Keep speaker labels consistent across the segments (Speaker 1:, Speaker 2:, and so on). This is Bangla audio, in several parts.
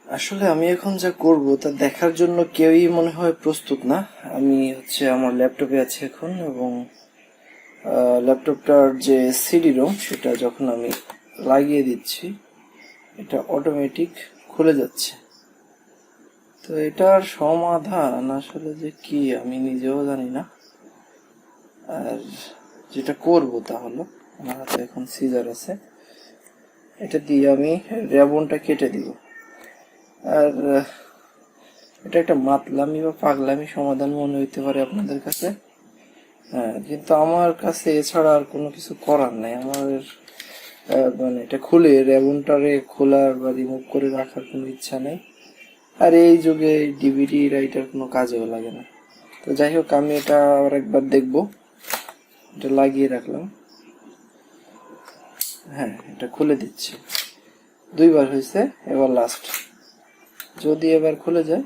Speaker 1: আসলে আমি এখন যা করব তা দেখার জন্য কেউই মনে হয় প্রস্তুত না। আমি আমার ল্যাপটপে আছি এখন, এবং ল্যাপটপটার যে সিডি রোম সেটা যখন আমি লাগিয়ে দিচ্ছি এটা অটোমেটিক খুলে যাচ্ছে। তো এটার সমাধান আসলে যে কি আমি নিজেও জানি না। আর যেটা করব তা হলো, আমার হাতে এখন সিজার আছে, এটা দিয়ে আমি রেবনটা কেটে দিব। আর এটা একটা মাতলামি বা পাগলামি সমাধান মনে হইতে পারে আপনাদের কাছে, হ্যাঁ, কিন্তু আমার কাছে এছাড়া আর কোনো কিছু করার নাই। আমার মানে এটা খুলে রেবনটারে খোলার বা রিমুভ করে রাখার কোনো ইচ্ছা নেই। আর এই যুগে ডিভিডি রাইটার কোনো কাজেও লাগে না। তো যাই হোক, আমি এটা আর একবার দেখবো। এটা লাগিয়ে রাখলাম, হ্যাঁ, এটা খুলে দিচ্ছি। দুইবার হয়েছে, এবার লাস্ট। যদি এবার খুলে যায়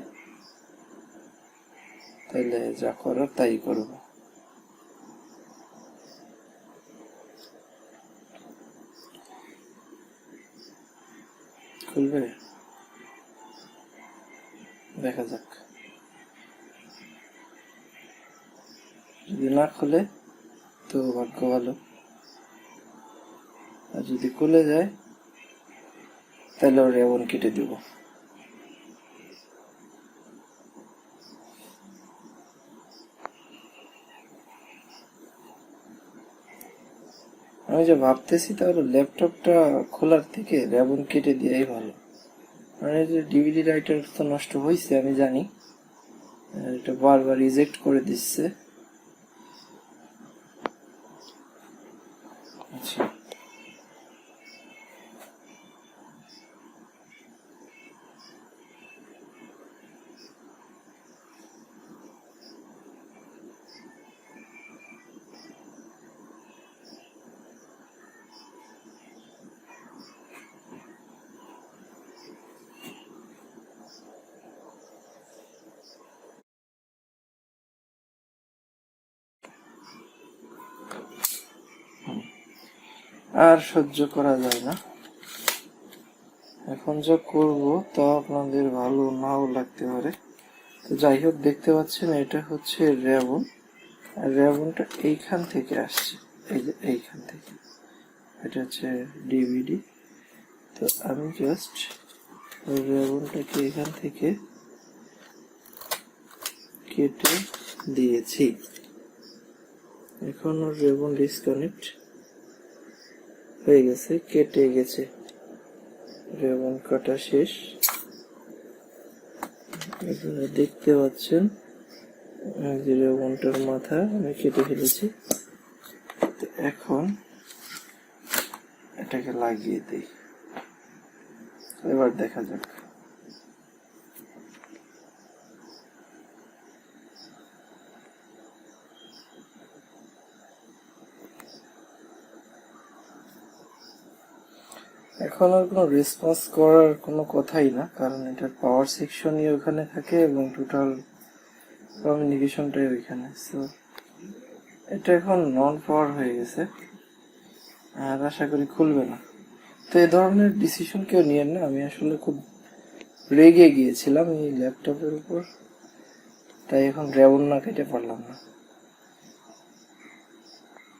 Speaker 1: তাহলে যা করার তাই করব। খুলবে, দেখা যাক। যদি না খুলে তো ভাগ্য ভালো, আর যদি খুলে যায় তাহলে ওর রেবন কেটে দিব। আমি যে ভাবতেছি তাহলে ল্যাপটপটা খোলার থেকে রেবন কেটে দেওয়াই ভালো। মানে যে ডিভিডি রাইটার তো নষ্ট হয়েছে আমি জানি, এটা বারবার রিজেক্ট করে দিচ্ছে। আচ্ছা, আর সহ্য করা যায় না। এখন যা করব তা আপনাদের ভালো নাও লাগতে পারে। তো যাই হোক, দেখতে পাচ্ছেন এটা হচ্ছে রেবন, আর রেবনটা এইখান থেকে আসছে, এই যে এইখান থেকে। এটা হচ্ছে ডিভিডি। তো আমি জাস্ট রেবনটাকে এখান থেকে কেটে দিয়েছি। এখন রেবন ডিসকানেক্ট হয়ে গেছে, কেটে গেছে, রেবন কাটা শেষ। এখানে দেখতে পাচ্ছেন যে রেবনটার মাথা আমি কেটে ফেলেছি। এখন এটাকে লাগিয়ে দিই, এবার দেখা যাক। এখন আর কোনো রেসপন্স করার কোনো কথাই না, কারণ এটার পাওয়ার সেকশনই ওখানে থাকে এবং টোটাল কমিউনিকেশনটাই ওইখানে। সো এটা এখন নন পাওয়ার হয়ে গেছে, আর আশা করি খুলবে না। তো এই ধরনের ডিসিশন কেউ নিয়েন না। আমি আসলে খুব রেগে গিয়েছিলাম এই ল্যাপটপের উপর, তাই এখন রেবন না কেটে পারলাম না।